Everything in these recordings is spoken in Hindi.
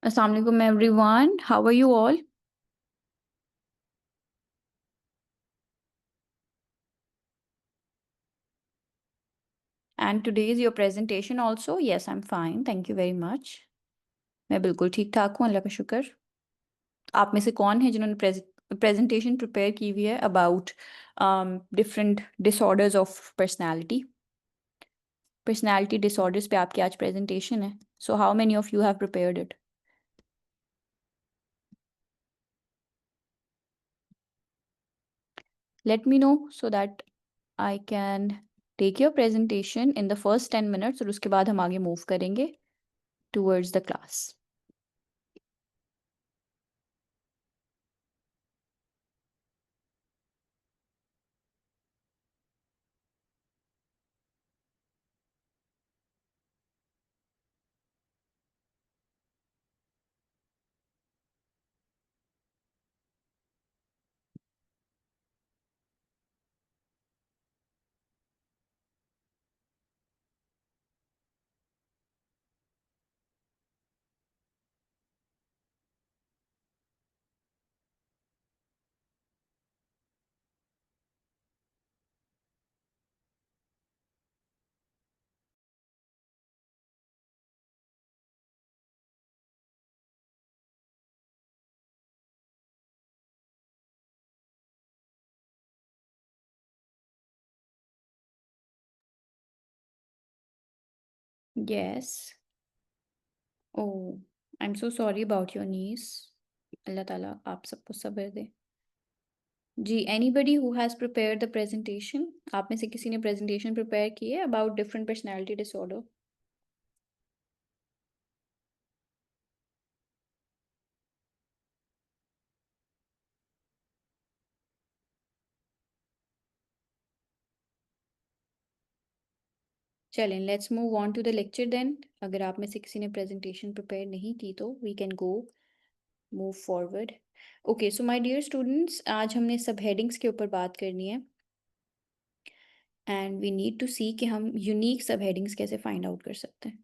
Assalamu alaikum everyone. How are you all? And today is your presentation also. Yes, I'm fine. Thank you very much. मैं बिल्कुल ठीक ठाक हूँ, अल्लाह का शुक्र। आप में से कौन है जिन्होंने प्रेजेंटेशन प्रिपेयर की हुई है about different disorders of personality disorders पे आपकी आज प्रेजेंटेशन है। So how many of you have prepared it? Let me know so that I can take your presentation in the first 10 minutes और उसके बाद हम आगे मूव करेंगे towards the class. Yes. Oh, I'm so sorry about your niece. अल्लाह ताला आप सबको सब्र दे। जी, anybody who has prepared the presentation? आप में से किसी ने presentation prepare की है about different personality disorder? चलें, let's move on to the lecture then. अगर आप में से किसी ने presentation prepare नहीं की तो we can go move forward. Okay, so my dear students, आज हमने subheadings के ऊपर बात करनी है and we need to see कि हम unique subheadings कैसे find out कर सकते हैं.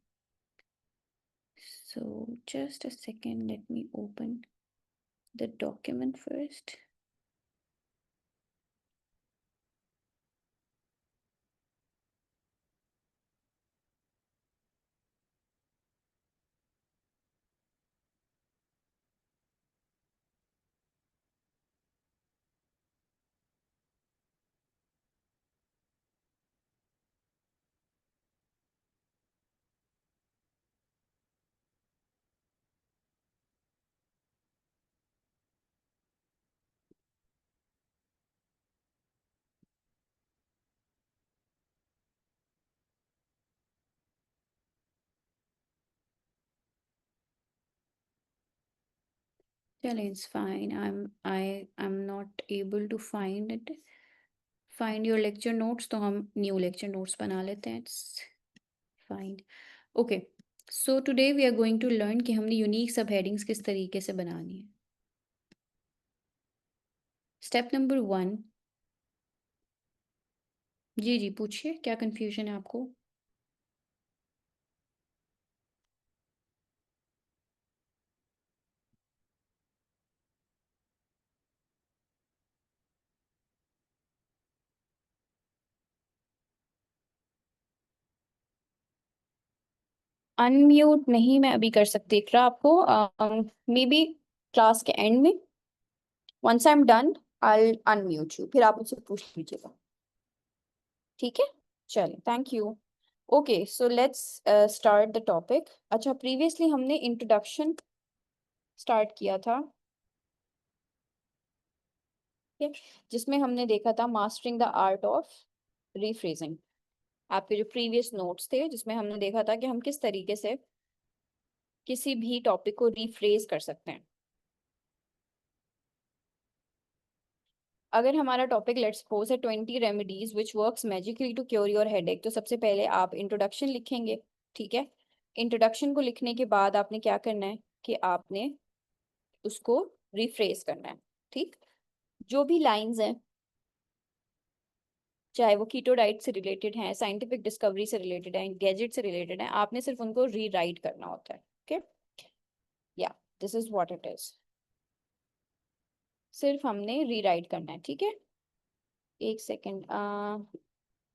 So just a second, let me open the document first. Chale, it's fine. I'm not able to find it. Find your lecture notes, तो हम new lecture notes बना लेते हैं. It's fine. Okay. So today we are going to learn कि हमने unique subheadings किस तरीके से बनानी है. Step number 1. जी जी पूछिए, क्या confusion है आपको? अनम्यूट नहीं मैं अभी कर सकती इकरा आपको, मे बी क्लास के एंड में once I am done I unmute you, फिर आप मुझसे पूछ लीजिएगा, ठीक है? चलिए, thank you. Okay, so let's start the topic. अच्छा, प्रीवियसली हमने इंट्रोडक्शन स्टार्ट किया था, ठीक है, जिसमें हमने देखा था mastering the art of rephrasing. आपके जो प्रीवियस नोट्स थे जिसमें हमने देखा था कि हम किस तरीके से किसी भी टॉपिक को रीफ्रेज कर सकते हैं। अगर हमारा टॉपिक लेट्स सपोज है 20 remedies which works magically to cure your headache, तो सबसे पहले आप इंट्रोडक्शन लिखेंगे, ठीक है? इंट्रोडक्शन को लिखने के बाद आपने क्या करना है कि आपने उसको रिफ्रेज करना है, ठीक? जो भी लाइंस हैं, चाहे वो कीटो डाइट से रिलेटेड हैं, साइंटिफिक डिस्कवरी से रिलेटेड हैं, गैजेट से रिलेटेड हैं, आपने सिर्फ उनको रीराइट करना होता है, ओके? या this is what it is. सिर्फ हमने रीराइट करना है, ठीक है। एक सेकेंड,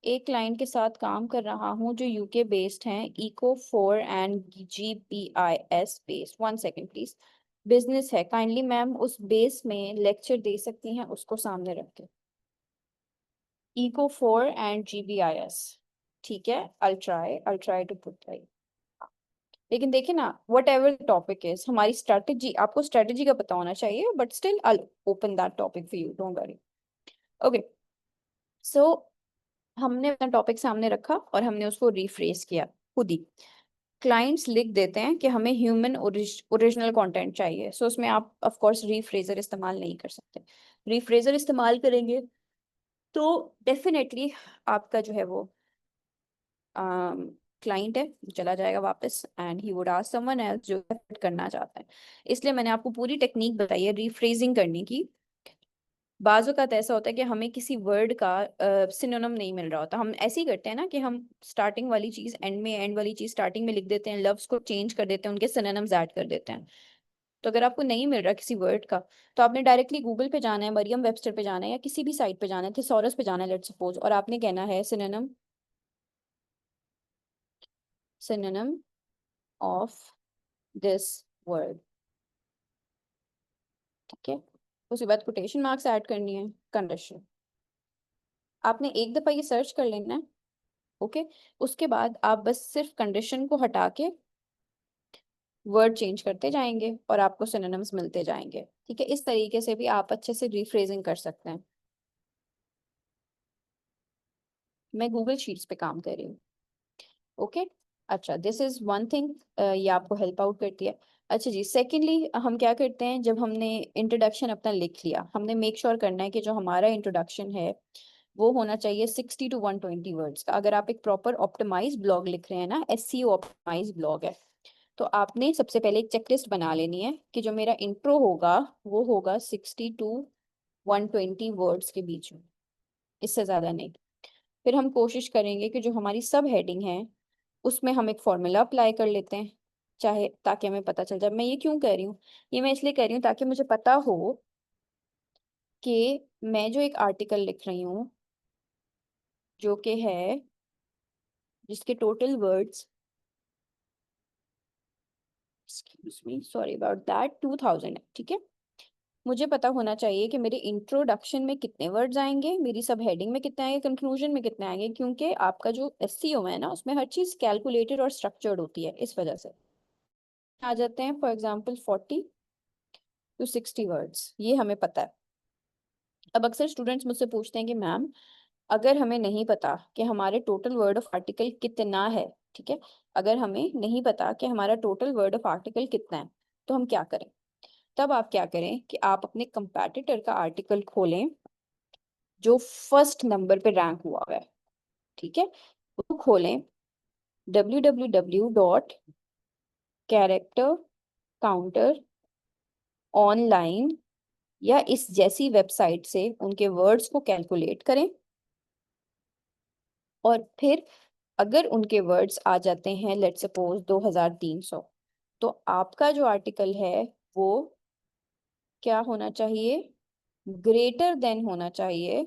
एक क्लाइंट के साथ काम कर रहा हूँ जो यूके बेस्ड हैं, इको फोर एंड GPIS बेस्ड। One second please. बिजनेस है, काइंडली मैम उस बेस में लेक्चर दे सकती हैं, उसको सामने रख के। इको फोर एंड GPIS, ठीक है। I'll try to put like, लेकिन देखिए ना, वट एवर टॉपिक इज, हमारी स्ट्रेटेजी, आपको स्ट्रेटेजी का पता होना चाहिए, but still I open that topic for you, don't worry. Okay, so हमने अपना टॉपिक सामने रखा और हमने उसको रिफ्रेस किया खुद ही। क्लाइंट्स लिख देते हैं कि हमें ह्यूमन ओरिजिनल कंटेंट चाहिए, सो उसमें आप ऑफ कोर्स रीफ्रेजर इस्तेमाल नहीं कर सकते। रीफ्रेजर इस्तेमाल करेंगे तो डेफिनेटली आपका जो है वो क्लाइंट है चला जाएगा वापस, and he would ask someone else जो fit करना चाहता है। इसलिए मैंने आपको पूरी टेक्निक बताई है रीफ्रेजिंग करने की। बाज़ औक़ात ऐसा होता है कि हमें किसी वर्ड का सिनोनिम नहीं मिल रहा होता, हम ऐसे ही करते हैं ना कि हम स्टार्टिंग वाली चीज़ एंड में, एंड वाली चीज़ स्टार्टिंग में लिख देते हैं, लफ्ज़ को चेंज कर देते हैं, उनके सिनोनिम्स ऐड कर देते हैं। तो अगर आपको नहीं मिल रहा किसी वर्ड का, तो आपने डायरेक्टली गूगल पे जाना है, मरियम वेबस्टर पे जाना है, या किसी भी साइट पे जाना है, थिसॉरस पे जाना है लेट्स सपोज, और आपने कहना है synonym, synonym of this word, ठीक है। उसके बाद कोटेशन मार्क्स ऐड करनी है, कंडीशन। आपने एक दफ़ा ये सर्च कर लेना है, ओके। उसके बाद आप बस सिर्फ कंडीशन को हटा के वर्ड चेंज करते जाएंगे और आपको सिनोनिम्स मिलते जाएंगे, ठीक है। इस तरीके से भी आप अच्छे से रीफ्रेजिंग कर सकते हैं। मैं गूगल शीट्स पे काम कर रही हूँ, ओके। अच्छा, दिस इज वन थिंग, ये आपको हेल्प आउट करती है। अच्छा जी, सेकेंडली हम क्या करते हैं, जब हमने इंट्रोडक्शन अपना लिख लिया, हमने मेक श्योर करना है कि जो हमारा इंट्रोडक्शन है वो होना चाहिए 60 to 120 वर्ड्स का। अगर आप एक प्रॉपर ऑप्टिमाइज ब्लॉग लिख रहे हैं ना, SEO ऑप्टिमाइज ब्लॉग है, तो आपने सबसे पहले एक चेकलिस्ट बना लेनी है कि जो मेरा इंट्रो होगा वो होगा 60 to 120 वर्ड्स के बीच में, इससे ज़्यादा नहीं। फिर हम कोशिश करेंगे कि जो हमारी सब हेडिंग है उसमें हम एक फॉर्मूला अप्लाई कर लेते हैं, चाहे, ताकि हमें पता चल जाए। मैं ये क्यों कह रही हूँ, ये मैं इसलिए कह रही हूँ ताकि मुझे पता हो कि मैं जो एक आर्टिकल लिख रही हूँ जो कि है, जिसके total words, excuse me sorry about that, 2000 है, ठीक है। मुझे पता होना चाहिए कि मेरे इंट्रोडक्शन में कितने वर्ड्स आएंगे, मेरी सब हेडिंग में कितने आएंगे, कंक्लूजन में कितने आएंगे, क्योंकि आपका जो SEO है ना, उसमें हर चीज़ कैलकुलेटेड और स्ट्रक्चर्ड होती है, इस वजह से आ जाते हैं। फॉर एग्जाम्पल 40 to 60 वर्ड्स, ये हमें पता है। अब अक्सर स्टूडेंट्स मुझसे पूछते हैं कि मैम, अगर हमें नहीं पता कि हमारे टोटल वर्ड ऑफ आर्टिकल कितना है, ठीक है, अगर हमें नहीं पता कि हमारा टोटल वर्ड ऑफ आर्टिकल कितना है, तो हम क्या करें। तब आप क्या करें कि आप अपने कंपैटिटर का आर्टिकल खोलें जो फर्स्ट नंबर पे रैंक हुआ है, ठीक है। वो खोलें www.character counter ऑनलाइन या इस जैसी वेबसाइट से उनके वर्ड्स को कैलकुलेट करें, और फिर अगर उनके वर्ड्स आ जाते हैं लेट्स सपोज 2300, तो आपका जो आर्टिकल है वो क्या होना चाहिए, ग्रेटर देन होना चाहिए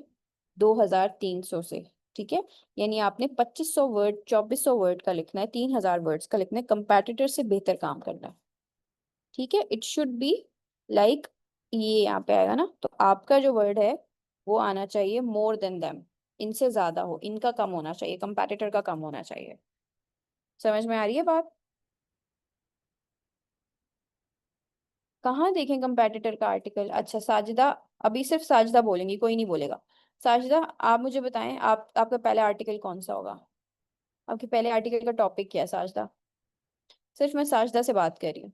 2300 से, ठीक है। यानी आपने 2500 वर्ड, 2400 वर्ड का लिखना है, 3000 वर्ड्स का लिखना है, कंपैटिटर से बेहतर काम करना है, ठीक है। इट शुड बी लाइक, ये यहाँ पे आएगा ना, तो आपका जो वर्ड है वो आना चाहिए मोर देन देम, इनसे ज्यादा हो, इनका कम होना चाहिए, कंपैटिटर का कम होना चाहिए। समझ में आ रही है बात। कहाँ देखें कंपैटिटर का आर्टिकल। अच्छा साजिदा, अभी सिर्फ साजिदा बोलेंगी, कोई नहीं बोलेगा। साजिदा, आप मुझे बताएं, आपका पहला आर्टिकल कौन सा होगा, आपके पहले आर्टिकल का टॉपिक क्या है साजिदा। सिर्फ मैं साजिदा से बात कर रही हूँ।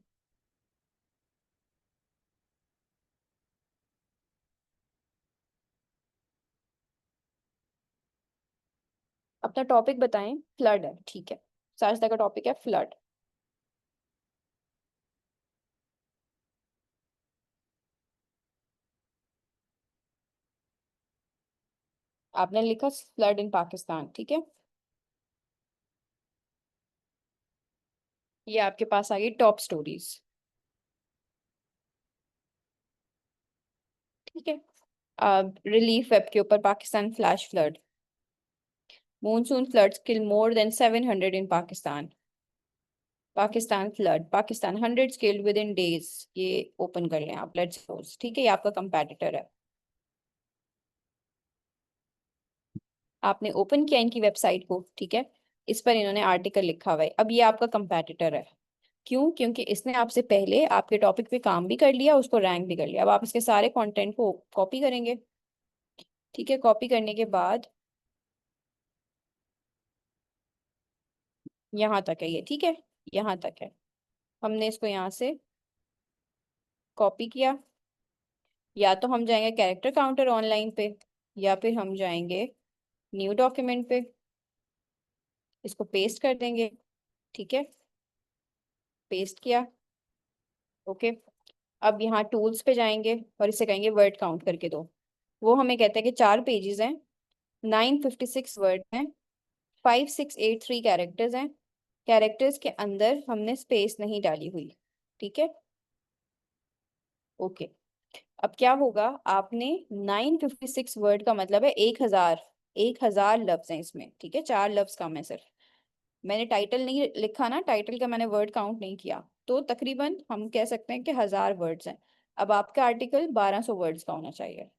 अपना टॉपिक बताएं, फ्लड है, ठीक है। साजिदा का टॉपिक है फ्लड। आपने लिखा फ्लड इन पाकिस्तान, ठीक है। ये आपके पास आ गई टॉप स्टोरीज। ठीक है। अब रिलीफ वेब के ऊपर Pakistan flash flood, monsoon floods kill more than 700 in Pakistan. Pakistan flood, Pakistan 100 killed within days। ये ओपन कर लें आप, लेट्स सपोज, ठीक है, ये आपका कंपेटिटर है। आपने ओपन किया इनकी वेबसाइट को, ठीक है, इस पर इन्होंने आर्टिकल लिखा हुआ है। अब ये आपका कंपेटिटर है। क्यों? क्योंकि इसने आपसे पहले आपके टॉपिक पे काम भी कर लिया, उसको रैंक भी कर लिया। अब आप इसके सारे कंटेंट को कॉपी करेंगे, ठीक है। कॉपी करने के बाद यहाँ तक है ये, ठीक है, यहाँ तक है। हमने इसको यहाँ से कॉपी किया। या तो हम जाएंगे कैरेक्टर काउंटर ऑनलाइन पे, या फिर हम जाएंगे न्यू डॉक्यूमेंट पे, इसको पेस्ट कर देंगे, ठीक है, पेस्ट किया, ओके। अब यहाँ टूल्स पे जाएंगे और इसे कहेंगे वर्ड काउंट करके दो। वो हमें कहता है कि 4 पेजेस हैं, 956 वर्ड हैं, 5683 कैरेक्टर्स हैं। कैरेक्टर्स के अंदर हमने स्पेस नहीं डाली हुई, ठीक है, ओके। अब क्या होगा, आपने 956 वर्ड का मतलब है 1000, 1000 लफ्ज हैं इसमें, ठीक है, 4 लफ्ज कम है सिर्फ। मैंने टाइटल नहीं लिखा ना, टाइटल का मैंने वर्ड काउंट नहीं किया, तो तकरीबन हम कह सकते हैं कि 1000 वर्ड्स हैं। अब आपका आर्टिकल 1200 वर्ड्स का होना चाहिए,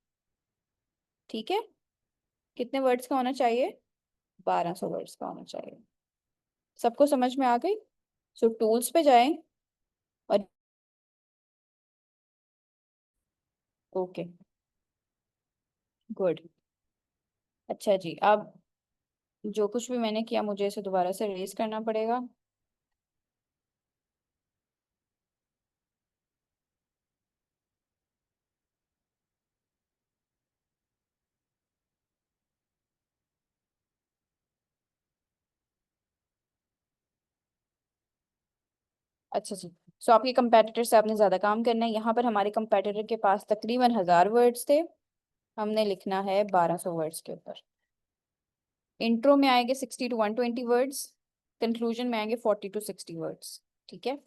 ठीक है। कितने वर्ड्स का होना चाहिए? 1200 वर्ड्स का होना चाहिए। सबको समझ में आ गई? सो टूल्स पे जाएं और ओके, गुड। अच्छा जी, अब जो कुछ भी मैंने किया मुझे इसे दोबारा से रेज करना पड़ेगा। अच्छा जी, सो आपके कंपेटिटर से आपने ज्यादा काम करना है। यहाँ पर हमारे कंपेटिटर के पास तकरीबन 1000 वर्ड्स थे, हमने लिखना है 1200 वर्ड्स के ऊपर। इंट्रो में आएंगे 60 to 120 वर्ड्स, कंक्लूजन में आएंगे 40 to 60 वर्ड्स, ठीक है।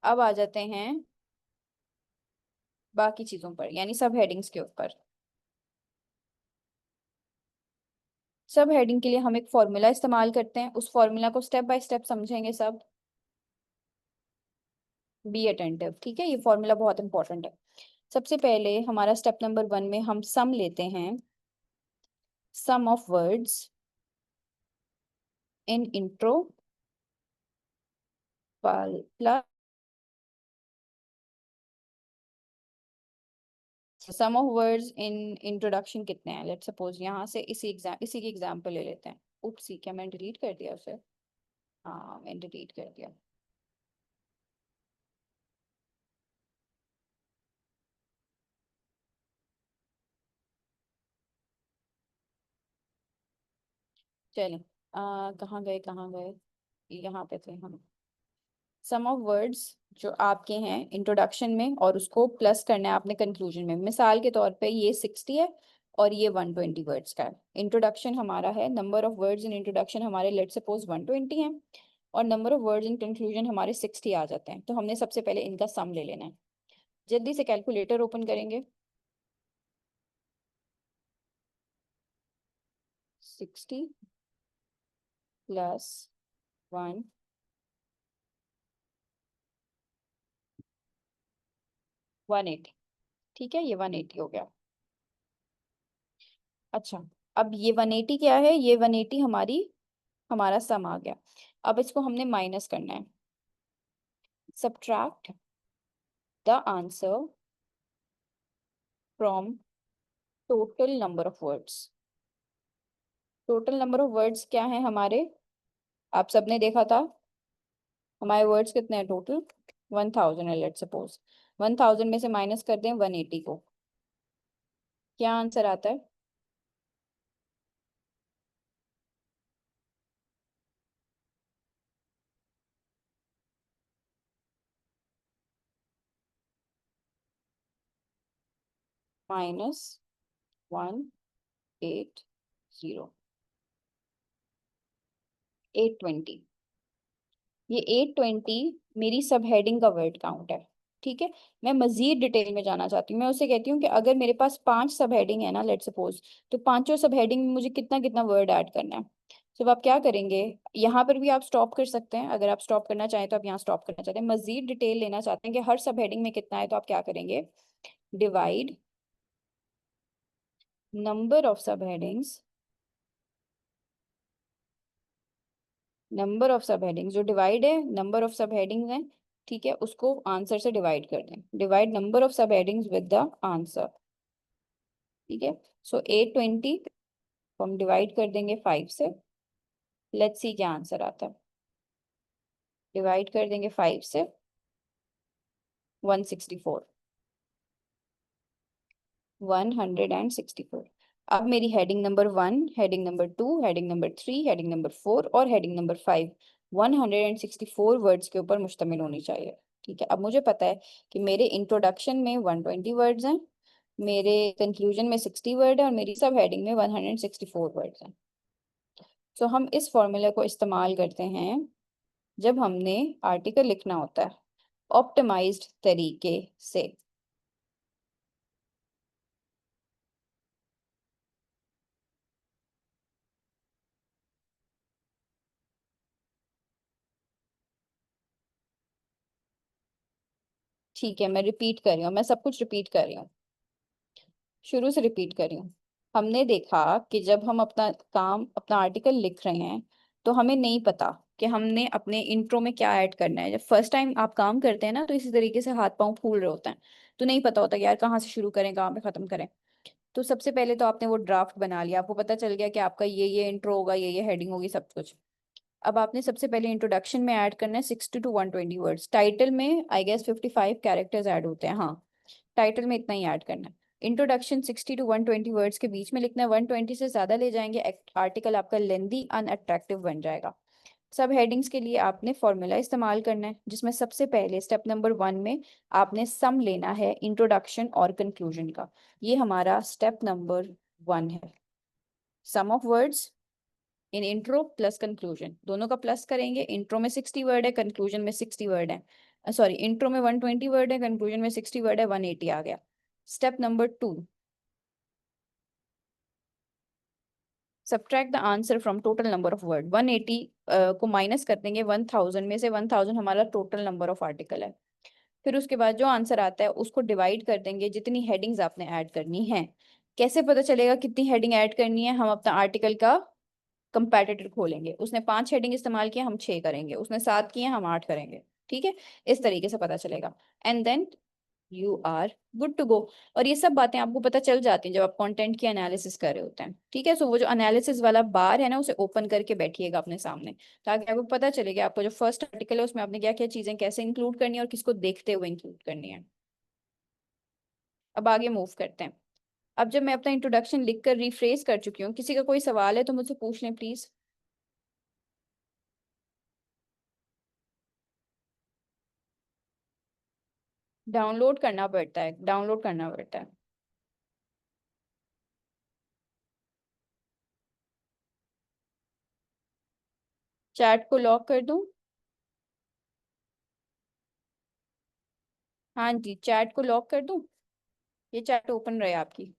अब आ जाते हैं बाकी चीजों पर, यानी सब हेडिंग्स के ऊपर। सब हेडिंग के लिए हम एक फॉर्मूला इस्तेमाल करते हैं, उस फॉर्मूला को स्टेप बाय स्टेप समझेंगे सब। बी अटेंटिव, ठीक है, ये फॉर्मूला बहुत इंपॉर्टेंट है। सबसे पहले हमारा स्टेप नंबर 1 में हम सम लेते हैं, sum of words in intro plus sum of words in introduction कितने हैं। लेट्स सपोज यहाँ से इसी की एग्जांपल ले लेते हैं। उपसी, क्या मैंने डिलीट कर दिया उसे? हाँ, मैंने डिलीट कर दिया। चलें, कहाँ गए कहाँ गए, यहाँ पे थे हम। सम ऑफ वर्ड्स जो आपके हैं इंट्रोडक्शन में, और उसको प्लस करना है आपने कंक्लूजन में। मिसाल के तौर पे ये 60 है और ये 120 वर्ड्स का है। इंट्रोडक्शन हमारा है, number of words in introduction हमारे लेट सपोज 120 हैं, और number of words in conclusion हमारे 60 आ जाते हैं। तो हमने सबसे पहले इनका सम ले लेना है। जल्दी से कैलकुलेटर ओपन करेंगे। 60 प्लस 1, 180, ठीक है, ये 180 हो गया। अच्छा, अब ये 180 क्या है? ये 180 हमारा सम आ गया। अब इसको हमने माइनस करना है। Subtract the answer from total number of words. Total number of words क्या है हमारे? आप सबने देखा था हमारे वर्ड्स कितने हैं टोटल? 1000 है, लेट सपोज। 1000 में से माइनस कर दें 180 को, क्या आंसर आता है? -180, 820। ये 820 मेरी सब हेडिंग का वर्ड काउंट है। ठीक है, मैं मजीद डिटेल में जाना चाहती हूँ। मैं उससे कहती हूँ कि अगर मेरे पास 5 सब हेडिंग है ना, लेट सपोज, तो पांचों सब हेडिंग में मुझे कितना कितना वर्ड ऐड करना है। तो आप क्या करेंगे, यहाँ पर भी आप स्टॉप कर सकते हैं, अगर आप स्टॉप करना चाहें तो आप यहाँ स्टॉप करना चाहते हैं, मजीद डिटेल लेना चाहते हैं कि हर सब हेडिंग में कितना है, तो आप क्या करेंगे, डिवाइड नंबर ऑफ सब हेडिंग्स, नंबर ऑफ सब हेडिंग्स जो डिवाइड है, नंबर ऑफ सब हेडिंग्स है, ठीक है, उसको आंसर से डिवाइड कर दें, डिवाइड नंबर ऑफ सब हेडिंग्स विद द आंसर। ठीक है, सो 820 को हम डिवाइड कर देंगे 5 से, लेट्स सी क्या आंसर आता है। डिवाइड कर देंगे 5 से, 164, 164। अब मेरी heading number 1, heading number 2, heading number 3, heading number 4 और हेडिंग नंबर 5 164 वर्ड्स के ऊपर मुश्तमिल होनी चाहिए। ठीक है, अब मुझे पता है कि मेरे इंट्रोडक्शन में 120 वर्ड्स हैं, मेरे कंक्लूजन में 60 वर्ड है, और मेरी सब हेडिंग में 164 वर्ड्स हैं। तो हम इस फॉर्मूले को इस्तेमाल करते हैं जब हमने आर्टिकल लिखना होता है ऑप्टिमाइज्ड तरीके से। ठीक है, मैं रिपीट कर रही हूँ, मैं सब कुछ रिपीट कर रही हूँ, शुरू से रिपीट कर रही हूँ। हमने देखा कि जब हम अपना काम, अपना आर्टिकल लिख रहे हैं, तो हमें नहीं पता कि हमने अपने इंट्रो में क्या ऐड करना है। जब फर्स्ट टाइम आप काम करते हैं ना, तो इसी तरीके से हाथ पांव फूल रहे होते हैं, तो नहीं पता होता कि यार कहाँ से शुरू करें, कहाँ पे खत्म करें। तो सबसे पहले तो आपने वो ड्राफ्ट बना लिया, आपको पता चल गया कि आपका ये इंट्रो होगा, ये हेडिंग होगी, सब कुछ। अब आपने सबसे पहले इंट्रोडक्शन में ऐड करना है 60 to 120 वर्ड्स, टाइटल में आई गेस 55 कैरेक्टर्स ऐड होते हैं, हाँ, टाइटल में इतना ही ऐड करना है। इंट्रोडक्शन 60 to 120 वर्ड्स के बीच में लिखना है, 120 से ज्यादा ले जाएंगे आर्टिकल आपका लेंदी अनअट्रैक्टिव बन जाएगा। सब हेडिंग्स के लिए आपने फॉर्मूला इस्तेमाल करना है, जिसमें सबसे पहले स्टेप नंबर 1 में आपने सम लेना है इंट्रोडक्शन और कंक्लूजन का। ये हमारा स्टेप नंबर 1 है, sum of words in intro plus conclusion, दोनों का प्लस करेंगे। इंट्रो में 60 वर्ड है, कंक्लूजन में 60 वर्ड है, सॉरी, इंट्रो में 120 वर्ड है, कंक्लूजन में 60 वर्ड है, 180 आ गया। Step number 2, subtract the answer from total number of word. 180 को माइनस कर देंगे 1000 में से, 1000 हमारा टोटल नंबर ऑफ आर्टिकल है। फिर उसके बाद जो आंसर आता है उसको डिवाइड कर देंगे जितनी हेडिंग्स आपने ऐड करनी है। कैसे पता चलेगा कितनी हेडिंग ऐड करनी है, हम अपना आर्टिकल का कंपैरेटर खोलेंगे, उसने 5 हेडिंग इस्तेमाल किया, हम 6 करेंगे, उसने 7 किए, हम 8 करेंगे। ठीक है, इस तरीके से पता चलेगा, and then you are good to go. और ये सब बातें आपको पता चल जाती हैं जब आप कंटेंट की एनालिसिस कर रहे होते हैं। ठीक है, सो वो जो एनालिसिस वाला बार है ना, उसे ओपन करके बैठिएगा अपने सामने, ताकि आपको पता चले कि आपको जो फर्स्ट आर्टिकल है उसमें आपने क्या क्या चीजें कैसे इंक्लूड करनी है और किसको देखते हुए इंक्लूड करनी है। अब आगे मूव करते हैं। अब जब मैं अपना इंट्रोडक्शन लिख कर रिफ्रेश कर चुकी हूँ, किसी का कोई सवाल है तो मुझसे पूछ लें प्लीज। डाउनलोड करना पड़ता है, डाउनलोड करना पड़ता है। चैट को लॉक कर दूं? हाँ जी, चैट को लॉक कर दूं, ये चैट ओपन रहे आपकी।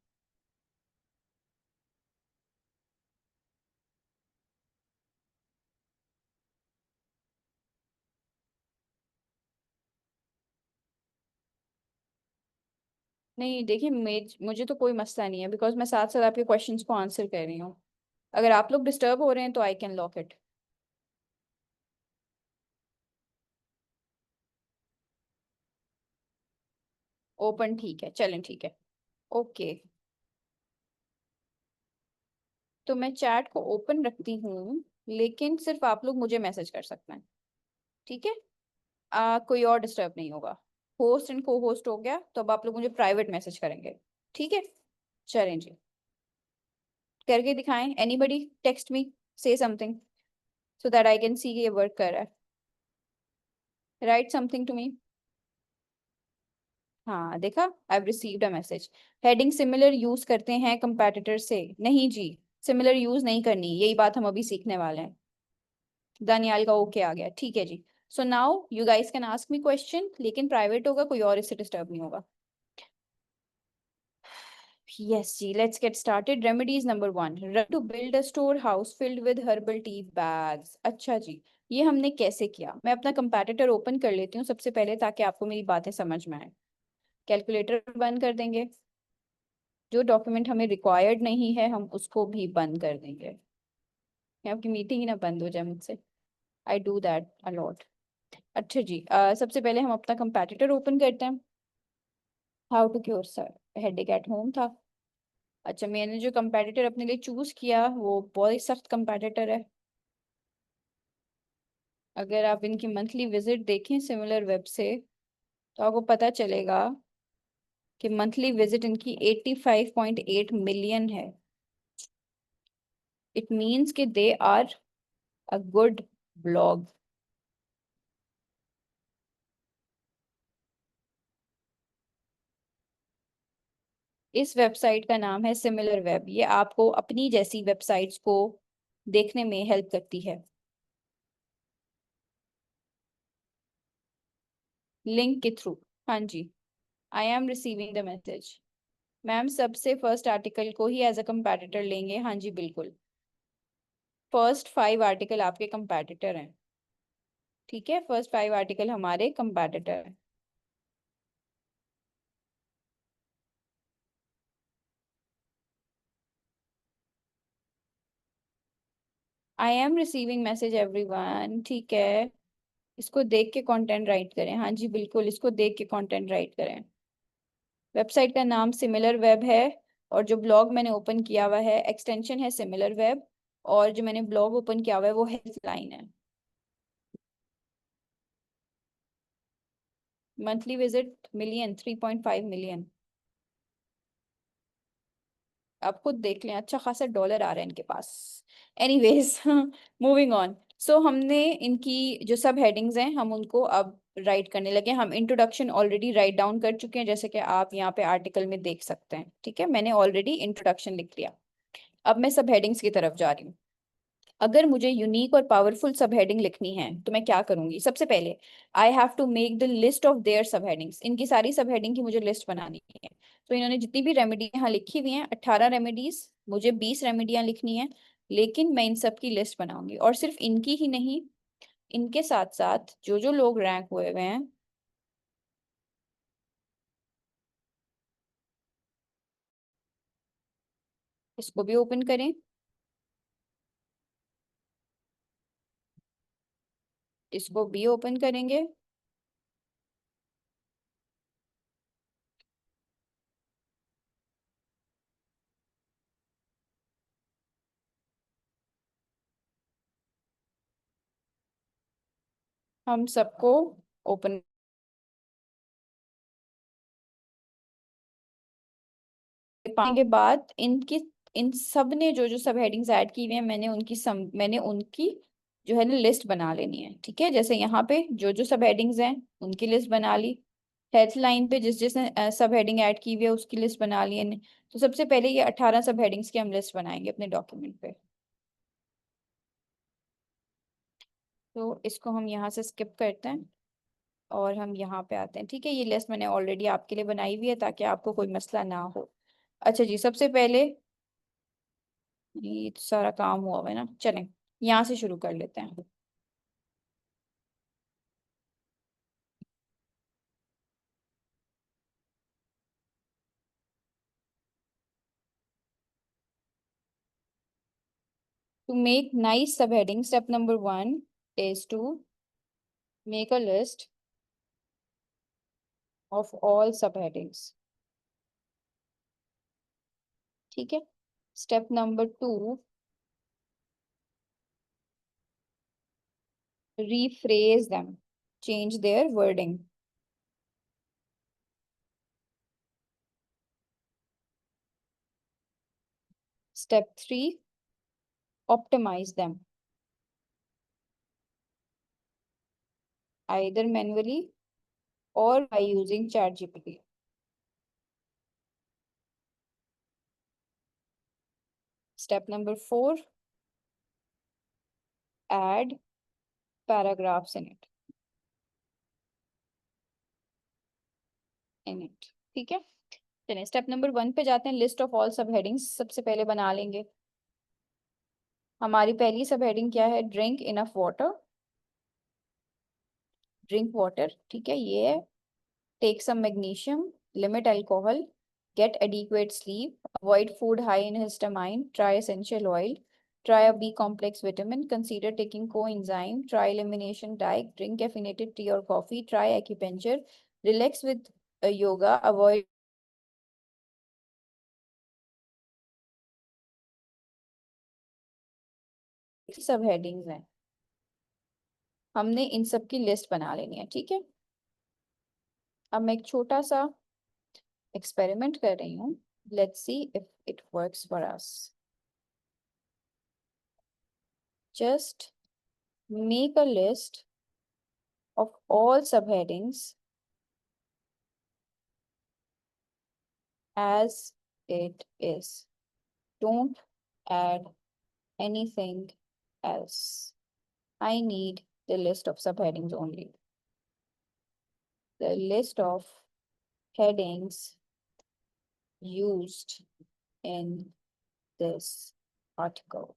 नहीं देखिए, मुझे तो कोई मसला नहीं है, बिकॉज मैं साथ साथ आपके क्वेश्चंस को आंसर कर रही हूँ। अगर आप लोग डिस्टर्ब हो रहे हैं तो I can lock it. Open, ठीक है, चलें, ठीक है, ओके। तो मैं चैट को ओपन रखती हूँ, लेकिन सिर्फ आप लोग मुझे मैसेज कर सकते हैं। ठीक है, कोई और डिस्टर्ब नहीं होगा। होस्ट एंड को होस्ट हो गया, तो अब आप लोग मुझे प्राइवेट मैसेज करेंगे। ठीक है, चलें जी, करके दिखाएं। Anybody text me, say something, so that I can see ये वर्क कर रहा है। Write something to me. हाँ देखा, I received a message. Heading similar use करते हैं कंपैटिटर से? नहीं जी, सिमिलर यूज नहीं करनी, यही बात हम अभी सीखने वाले हैं। दानियाल का ओके आ गया, ठीक है जी। So now you guys can ask me question, लेकिन प्राइवेट होगा, कोई और इससे डिस्टर्ब नहीं होगा। Yes, ji, let's get started. Remedies number 1. Run to build a storehouse filled with herbal tea bags. अच्छा जी, ये हमने कैसे किया? मैं अपना कंपैटिटर ओपन कर लेती हूँ सबसे पहले, ताकि आपको मेरी बातें समझ में आए। कैलकुलेटर बंद कर देंगे, जो डॉक्यूमेंट हमें रिक्वायर्ड नहीं है हम उसको भी बंद कर देंगे। ये आपकी मीटिंग ही ना बंद हो जाए मुझसे। I do that allot. अच्छा जी, सबसे पहले हम अपना कंपैटिटर ओपन करते हैं। How to cure sir headache at home था। अच्छा, मैंने जो कंपैटिटर अपने लिए चूज किया वो बहुत ही सख्त कंपैटिटर है। अगर आप इनकी मंथली विजिट देखें सिमिलर वेब से, तो आपको पता चलेगा कि मंथली विजिट इनकी 85.8 मिलियन है। इट मीन्स कि they are a good blog. इस वेबसाइट का नाम है सिमिलर वेब। ये आपको अपनी जैसी वेबसाइट्स को देखने में हेल्प करती है, लिंक के थ्रू। हाँ जी, I am receiving the message. Ma'am, सबसे फर्स्ट आर्टिकल को ही एज अ कंपैटिटर लेंगे। हाँ जी बिल्कुल, फर्स्ट 5 आर्टिकल आपके कंपैटिटर हैं। ठीक है, फर्स्ट 5 आर्टिकल हमारे कंपैटिटर हैं। आई एम रिसीविंग मैसेज एवरीवन। ठीक है, इसको देख के कंटेंट राइट करें। हाँ जी बिल्कुल, इसको देख के कंटेंट राइट करें। वेबसाइट का नाम सिमिलर वेब है, और जो ब्लॉग मैंने ओपन किया हुआ है एक्सटेंशन है सिमिलर वेब, और जो मैंने ब्लॉग ओपन किया हुआ है वो हेल्पलाइन है। Monthly visit million, 3.5 million. आप खुद देख लें, अच्छा खासा डॉलर आ रहा है इनके पास। Anyways, moving on. सो हमने इनकी जो सब हेडिंग्स हैं हम उनको अब राइट करने लगे। हम इंट्रोडक्शन ऑलरेडी राइट डाउन कर चुके हैं, जैसे कि आप यहाँ पे आर्टिकल में देख सकते हैं। ठीक है, मैंने ऑलरेडी इंट्रोडक्शन लिख लिया। अब मैं सब हेडिंग्स की तरफ जा रही हूँ। अगर मुझे यूनिक और पावरफुल सब हेडिंग लिखनी है तो मैं क्या करूंगी? सबसे पहले I have to make the list of their sub headings. इनकी सारी सब हेडिंग की मुझे लिस्ट बनानी है। तो इन्होंने जितनी भी रेमेडी यहाँ लिखी हुई हैं, 18 रेमेडीज, मुझे 20 रेमेडियां लिखनी है। लेकिन मैं इन सब की लिस्ट बनाऊंगी, और सिर्फ इनकी ही नहीं, इनके साथ साथ जो जो लोग रैंक हुए हुए हैं, इसको भी ओपन करें, इसको भी ओपन करेंगे। हम सबको ओपन पाने के बाद इनकी, इन सब ने जो जो सब हेडिंग्स ऐड की हुई हैं, मैंने उनकी जो है ना लिस्ट बना लेनी है। ठीक है, जैसे यहाँ पे जो जो सब हेडिंग्स हैं उनकी लिस्ट बना ली। हेल्थ लाइन पे जिस जिसने सब हेडिंग ऐड की हुई है उसकी लिस्ट बना ली है। तो सबसे पहले ये 18 सब हेडिंग्स की हम लिस्ट बनाएंगे अपने डॉक्यूमेंट पे। तो इसको हम यहाँ से स्किप करते हैं और हम यहाँ पे आते हैं। ठीक है, ये लिस्ट मैंने ऑलरेडी आपके लिए बनाई हुई है ताकि आपको कोई मसला ना हो। अच्छा जी, सबसे पहले ये तो सारा काम हुआ हुआ है ना, चलें यहाँ से शुरू कर लेते हैं। To make nice subheading, step number 1 is to make a list of all subheadings. ठीक है, step number 2, rephrase them, change their wording. Step 3, optimize them, either manually or by using ChatGPT. Step number 4, add paragraphs in it. In it. ठीक है, चलिए स्टेप नंबर 1 पे जाते हैं। लिस्ट ऑफ ऑल सब हेडिंग्स सबसे पहले बना लेंगे। हमारी पहली सब हेडिंग क्या है? Drink enough water. Drink water, ठीक है, ये है। Take some magnesium, limit alcohol, get adequate sleep, avoid food high in histamine, try essential oil, try a B complex vitamin, consider taking coenzyme, try elimination diet, drink caffeinated tea or coffee, try acupuncture, relax with yoga, avoid सब हेडिंग्स हैं। हमने इन सब की लिस्ट बना लेनी है, ठीक है। अब मैं एक छोटा सा एक्सपेरिमेंट कर रही हूँ। Let's see if it works for us. Just make a list of all subheadings as it is. Don't add anything else. I need the list of subheadings only. The list of headings used in this article.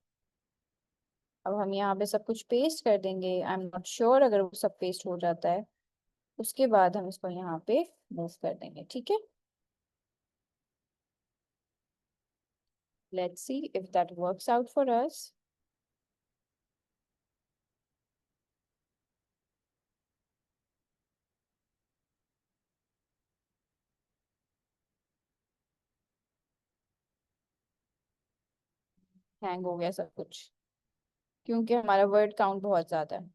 अब हम यहाँ पे सब कुछ पेस्ट कर देंगे। आई एम नॉट श्योर अगर वो सब पेस्ट हो जाता है, उसके बाद हम इसको यहाँ पे मूव कर देंगे, ठीक है। Let's see if that works out for us. Hang हो गया सब कुछ क्योंकि हमारा वर्ड काउंट बहुत ज्यादा है।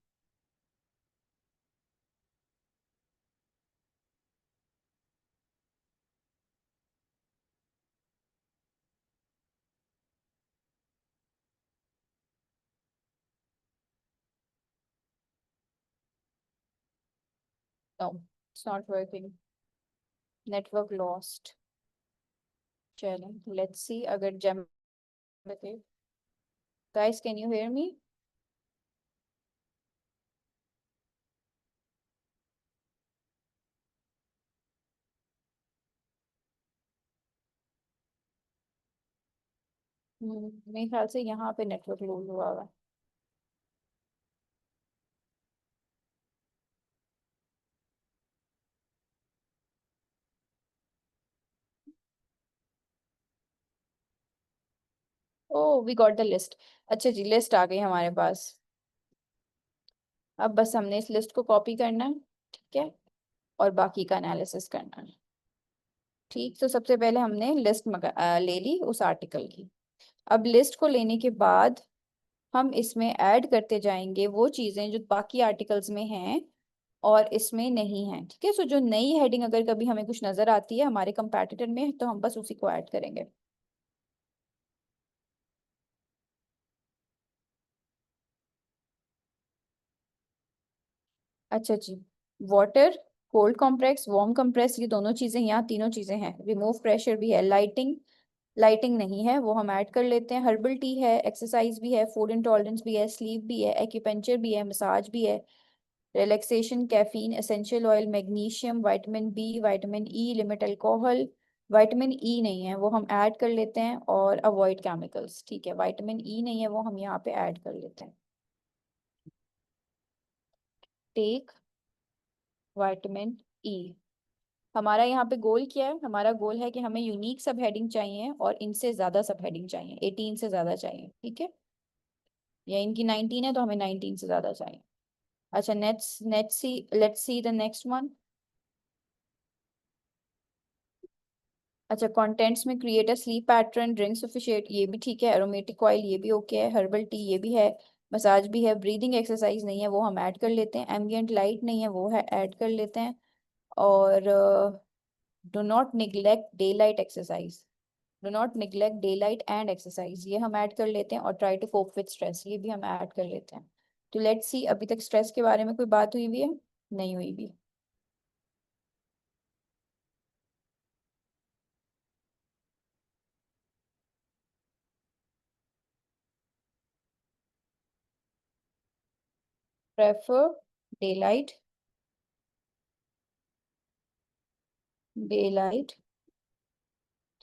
No, it's not working. Network lost. चलो let's see अगर जम guys, can you hear me? मेरे ख्याल से यहाँ पे नेटवर्क लूज हुआ हुआ है। Oh we got the list. अच्छा जी, लिस्ट आ गई हमारे पास। अब बस हमने इस लिस्ट को कॉपी करना है, ठीक है, और बाकी का एनालिसिस करना है। ठीक, तो सबसे पहले हमने लिस्ट ले ली उस आर्टिकल की। अब लिस्ट को लेने के बाद हम इसमें ऐड करते जाएंगे वो चीजें जो बाकी आर्टिकल्स में हैं और इसमें नहीं है, ठीक है। सो जो नई हेडिंग अगर कभी हमें कुछ नजर आती है हमारे कंपैटिटर में, तो हम बस उसी को ऐड करेंगे। अच्छा जी, water, cold compress, warm compress, ये दोनों चीजें, यहाँ तीनों चीजें हैं। रिमूव प्रेशर भी है। लाइटिंग, लाइटिंग नहीं है, वो हम ऐड कर लेते हैं। हर्बल टी है, एक्सरसाइज भी है, फूड इंटॉलरेंस भी है, स्लीप भी है, एक्यूपेंचर भी है, मसाज भी है, relaxation, caffeine, essential oil, magnesium, vitamin B, vitamin E, limit alcohol. Vitamin E नहीं है, वो हम ऐड कर लेते हैं। और अवॉइड केमिकल्स, ठीक है, विटामिन ई नहीं है, वो हम यहाँ पे ऐड कर लेते हैं। Take vitamin E. हमारा यहाँ पे गोल क्या है? हमारा गोल है कि हमें यूनिक सब हेडिंग चाहिए और इनसे ज्यादा सब हेडिंग चाहिए, 18 से ज्यादा चाहिए, ठीक है। या इनकी 19 है तो हमें 19 से ज्यादा चाहिए। अच्छा, let's see the next one. अच्छा, कंटेंट्स में create a slip pattern, drink sufficient, ये भी ठीक है। एरोमेटिक ऑयल, ये भी ओके है। हर्बल टी, ये भी है। मसाज भी है। ब्रीदिंग एक्सरसाइज नहीं है, वो हम ऐड कर लेते हैं। एम्बियंट लाइट नहीं है, वो है ऐड कर लेते हैं। और do not neglect daylight exercise, do not neglect daylight and exercise, ये हम ऐड कर लेते हैं। और try to cope with stress, ये भी हम ऐड कर लेते हैं। तो लेट्स सी, अभी तक स्ट्रेस के बारे में कोई बात हुई भी है? नहीं हुई भी। Prefer day light, day light,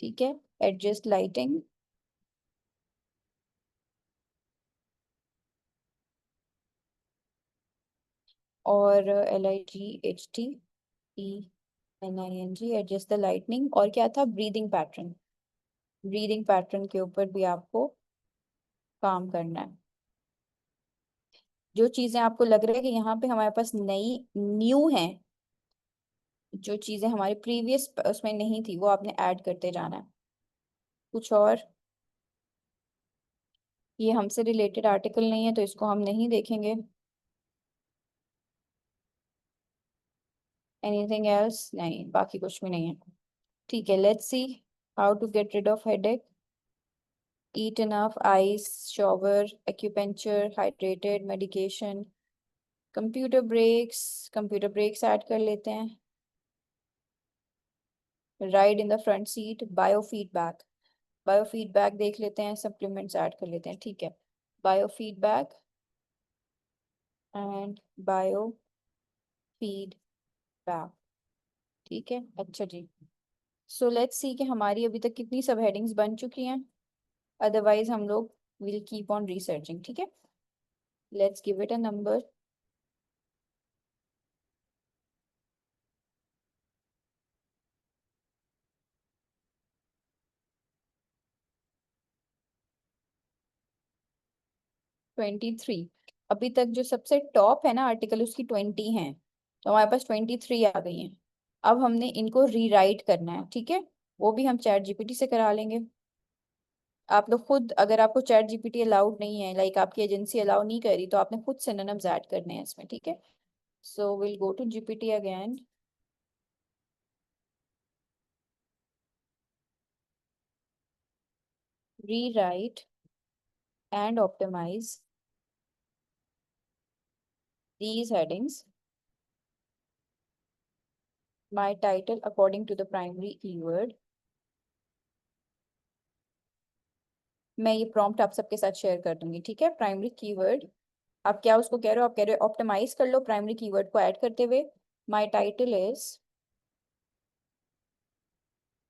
ठीक है, एडजस्ट लाइटिंग, और LIGHTENING, एडजस्ट द लाइटनिंग, और क्या था, ब्रीदिंग पैटर्न, ब्रीदिंग पैटर्न के ऊपर भी आपको काम करना है। जो चीजें आपको लग रहा है कि यहाँ पे हमारे पास नई न्यू है, जो चीजें हमारे प्रीवियस उसमें नहीं थी, वो आपने ऐड करते जाना है। कुछ और, ये हमसे रिलेटेड आर्टिकल नहीं है तो इसको हम नहीं देखेंगे। एनीथिंग एल्स, नहीं, बाकी कुछ भी नहीं है। ठीक है, let's see how to get rid of headache. Eat enough, ice, shower, acupuncture, hydrated, medication, computer breaks add कर लेते हैं। Ride in the front seat, biofeedback, biofeedback देख लेते हैं, सप्लीमेंट्स ऐड कर लेते हैं, ठीक है। बायोफीडबैक एंड बायोफीडबैक, ठीक है, अच्छा जी। सो लेट्स सी कि हमारी अभी तक कितनी सब हेडिंग्स बन चुकी हैं, अदरवाइज हम लोग विल कीप ऑन रिसर्चिंग, ठीक है। Let's give it a number. 23। अभी तक जो सबसे टॉप है ना आर्टिकल, उसकी 20 है, तो हमारे पास 23 आ गई हैं। अब हमने इनको रीराइट करना है, ठीक है, वो भी हम चैट जीपीटी से करा लेंगे। आप लोग खुद, अगर आपको चैट जीपीटी अलाउड नहीं है, लाइक आपकी एजेंसी अलाउ नहीं करी, तो आपने खुद सिनोनिम्स ऐड करने हैं इसमें, ठीक है। So will go to GPT again, rewrite and optimize these headings, my title according to the primary keyword। मैं ये प्रॉम्प्ट आप सबके साथ शेयर कर दूंगी, ठीक है। प्राइमरी कीवर्ड, आप क्या उसको कह रहे हो, आप कह रहे हो ऑप्टिमाइज कर लो प्राइमरी कीवर्ड को ऐड करते हुए। My title is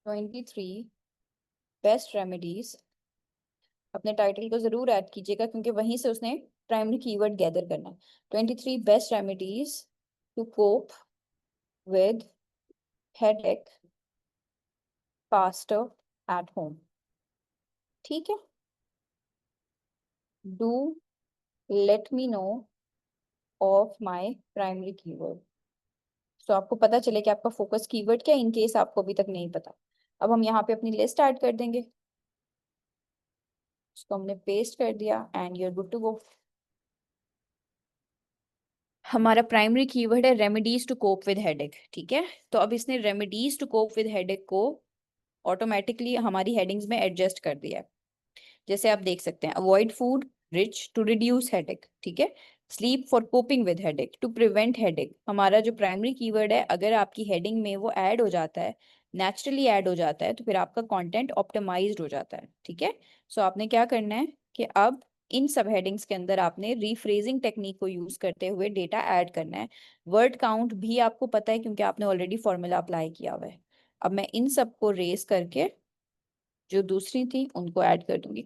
23 best remedies, अपने टाइटल को जरूर ऐड कीजिएगा क्योंकि वहीं से उसने प्राइमरी कीवर्ड गैदर करना है। 23 best remedies to cope with headache faster at home, ठीक है। Do let me know of my primary keyword, तो आपको पता चले कि आपका फोकस कीवर्ड क्या है, इन केस आपको अभी तक नहीं पता। अब हम यहाँ पे अपनी लिस्ट ऐड कर देंगे, इसको हमने पेस्ट कर दिया and you're good to go. हमारा प्राइमरी कीवर्ड है remedies to cope with headache, ठीक है। तो अब इसने remedies to cope with headache को ऑटोमेटिकली हमारी हेडिंग्स में एडजस्ट कर दिया है। जैसे आप देख सकते हैं, avoid food rich to reduce headache, ठीक है। Sleep for coping with headache, to prevent headache. हमारा जो प्राइमरी कीवर्ड है, अगर आपकी हेडिंग में वो ऐड हो जाता है, नेचुरली ऐड हो जाता है, तो फिर आपका कंटेंट ऑप्टिमाइज्ड हो जाता है, ठीक है। सो आपने क्या करना है कि अब इन सब हेडिंग्स के अंदर आपने रीफ्रेजिंग टेक्निक को यूज करते हुए डेटा ऐड करना है। वर्ड काउंट भी आपको पता है क्योंकि आपने ऑलरेडी फॉर्मूला अप्लाई किया हुआ है। अब मैं इन सबको रेस करके जो दूसरी थी उनको ऐड कर दूंगी।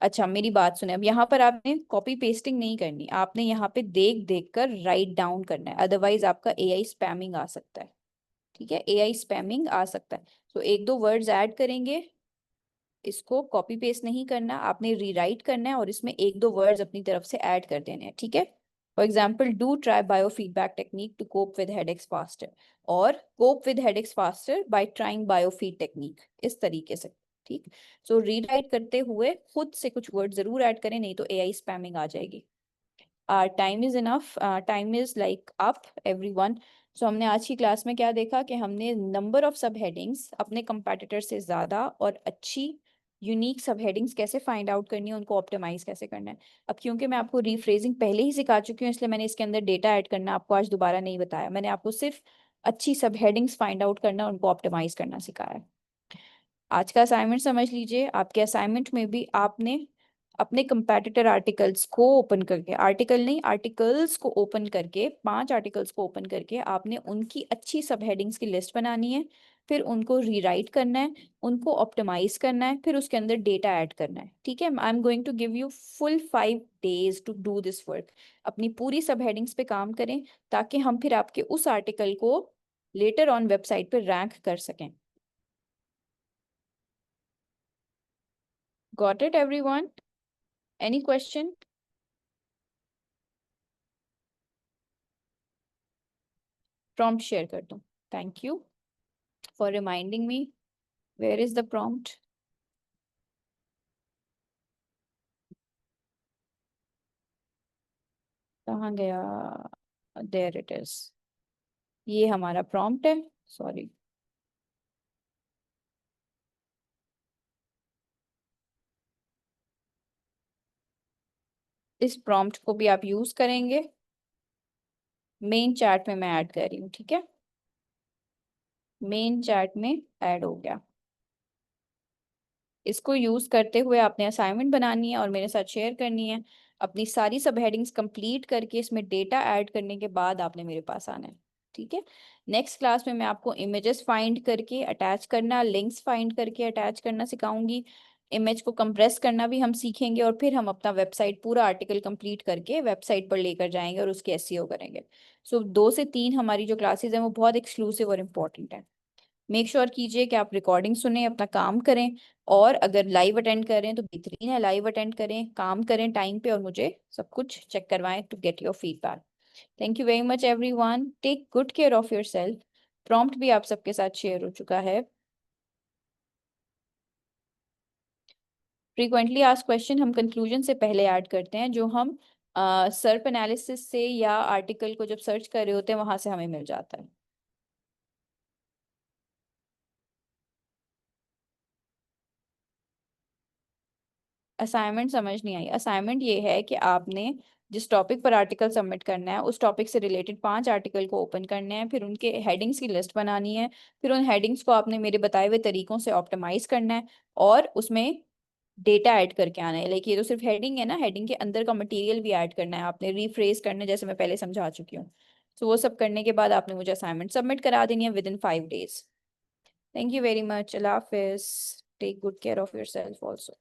अच्छा, मेरी बात सुने, अब यहाँ पर आपने कॉपी पेस्टिंग नहीं करनी, आपने यहाँ पे देख देख कर राइट डाउन करना है, अदरवाइज आपका एआई स्पैमिंग आ सकता है, ठीक है। एआई स्पैमिंग आ सकता है, तो एक दो वर्ड्स ऐड करेंगे, इसको कॉपी पेस्ट नहीं करना, आपने रीराइट करना है और इसमें एक दो वर्ड्स अपनी तरफ से ऐड कर देने हैं, ठीक है। For example, do try biofeedback technique to cope with headaches faster, और cope with headaches faster by trying biofeed technique, इस तरीके से, ठीक। सो रीराइट करते हुए खुद से कुछ वर्ड जरूर ऐड करें, नहीं तो एआई स्पैमिंग आ जाएगी। Time is enough, time is like up everyone. So हमने आज की क्लास में क्या देखा कि हमने नंबर ऑफ सब हेडिंग्स अपने कंपैटिटर से ज़्यादा और अच्छी यूनिक सब हेडिंग्स कैसे फाइंड आउट करनी है, उनको ऑप्टिमाइज कैसे करना है। अब क्योंकि मैं आपको रीफ्रेजिंग पहले ही सिखा चुकी हूँ, इसलिए मैंने इसके अंदर डेटा ऐड करना आपको आज दोबारा नहीं बताया, मैंने आपको सिर्फ अच्छी सब हेडिंग्स फाइंड आउट करना, उनको ऑप्टिमाइज करना सिखाया है। आज का असाइनमेंट समझ लीजिए, आपके असाइनमेंट में भी आपने अपने कंपैटिटर आर्टिकल्स को ओपन करके, आर्टिकल नहीं आर्टिकल्स को ओपन करके, 5 आर्टिकल्स को ओपन करके आपने उनकी अच्छी सब हेडिंग्स की लिस्ट बनानी है। फिर उनको रीराइट करना है, उनको ऑप्टिमाइज करना है, फिर उसके अंदर डेटा ऐड करना है। ठीक है, I am going to give you full 5 days to do this work. अपनी पूरी सब हेडिंग्स पे काम करें ताकि हम फिर आपके उस आर्टिकल को लेटर ऑन वेबसाइट पे रैंक कर सकें। Got it everyone? Any question? Prompt share कर दूं? Thank you for reminding me. Where is the prompt? कहाँ गया? There it is. ये हमारा प्रॉम्प्ट है। सॉरी। इस प्रॉम्प्ट को भी आप यूज करेंगे। मेन चैट में मैं ऐड कर रही हूँ, ठीक है? मेन चैट में ऐड हो गया। इसको यूज करते हुए आपने असाइनमेंट बनानी है और मेरे साथ शेयर करनी है। अपनी सारी सब हेडिंग्स कंप्लीट करके इसमें डेटा ऐड करने के बाद आपने मेरे पास आना है। ठीक है, नेक्स्ट क्लास में मैं आपको इमेजेस फाइंड करके अटैच करना, लिंक्स फाइंड करके अटैच करना सिखाऊंगी। इमेज को कंप्रेस करना भी हम सीखेंगे और फिर हम अपना वेबसाइट पूरा आर्टिकल कंप्लीट करके वेबसाइट पर लेकर जाएंगे और उसके एसईओ करेंगे। सो 2 से 3 हमारी जो क्लासेस हैं वो बहुत एक्सक्लूसिव और इम्पोर्टेंट है। मेक श्योर कीजिए कि आप रिकॉर्डिंग सुने, अपना काम करें, और अगर लाइव अटेंड कर रहे हैं तो बेहतरीन है, लाइव अटेंड करें, काम करें टाइम पे और मुझे सब कुछ चेक करवाएं to get your feedback. Thank you very much everyone, take good care of yourself. Prompt भी आप सबके साथ शेयर हो चुका है। फ्रीक्वेंटली आस्क्ड क्वेश्चन हम कंक्लूजन से पहले ऐड करते हैं, जो हम सर्प एनालिसिस से या आर्टिकल को जब सर्च कर रहे होते हैं वहां से हमें मिल जाता है। असाइनमेंट समझ नहीं आई? असाइनमेंट ये है कि आपने जिस टॉपिक पर आर्टिकल सबमिट करना है उस टॉपिक से रिलेटेड 5 आर्टिकल को ओपन करने हैं, फिर उनके हेडिंग्स की लिस्ट बनानी है, फिर उन हेडिंग्स को आपने मेरे बताए हुए तरीकों से ऑप्टिमाइज करना है और उसमें डेटा ऐड करके आना है। लाइक ये तो सिर्फ हेडिंग है ना, हेडिंग के अंदर का मटेरियल भी ऐड करना है आपने, रीफ्रेज करना है जैसे मैं पहले समझा चुकी हूँ। तो वो सब करने के बाद आपने मुझे असाइनमेंट सबमिट करा देनी है within 5 days। Thank you very much. अल्लाह हाफिज। Take good care of yourself also.